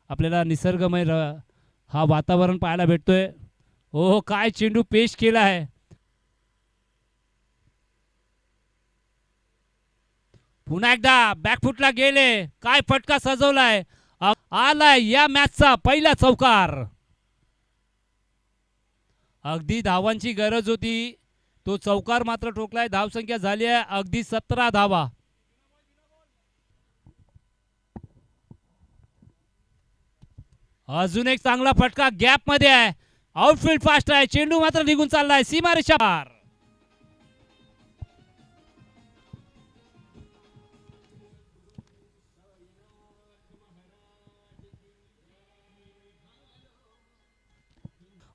आपल्याला निसर्गमय हा वातावरण पाहायला भेटतोय. हो काय चेंडू पेश केला आहे. पुन्हा एकदा बॅकफुटला गेले. काय फटका सजवलाय. आलाय या मॅचचा पहिला चौकार. अगदी धावांची गरज होती. तो चौकार मात्र ठोकलाय. धावसंख्या झाली आहे अगदी 17 धावा. अजून एक चांगला फटका गॅप मध्ये आहे. आउटफील्ड फास्ट आहे. चेंडू मात्र निघून चाललाय सीमारेषा पार.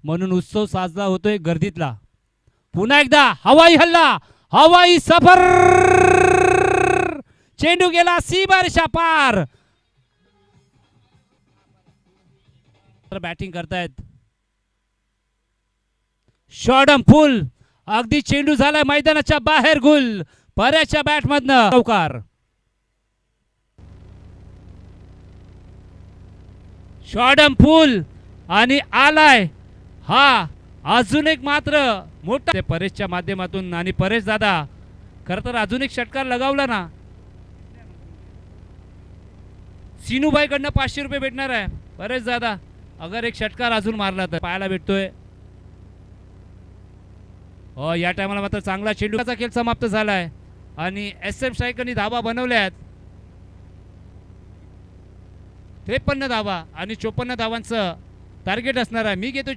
म्हणून उत्सव साजरा होतोय गर्दीतला. पुन्हा एकदा हवाई हल्ला. हवाई सफर. चेंडू गेला सीमारेषा पार. बॅटिंग करतायत. शॉर्टम फुल. अगदी चेंडू झालाय मैदानाच्या बाहेर गुल. पर्याच्या बॅट मधनं चौकार. शॉर्टम फुल आणि आलाय हा अजून एक मात्र मोठा परेशच्या माध्यमातून. आणि परेश दादा खर तर अजून एक षटकार लगावला ना. सिनूबाई कडनं 500 रुपये भेटणार आहे. परेश दादा अगर एक षटकार अजून मारला तर पाहायला भेटतोय. हो या टायमाला मात्र चांगला चेंडूचा खेळ समाप्त झालाय. आणि SM स्ट्रायकरनी धावा बनवल्यात. 53 धावा आणि 54 धावांचं टार्गेट असणार आहे. मी घेतो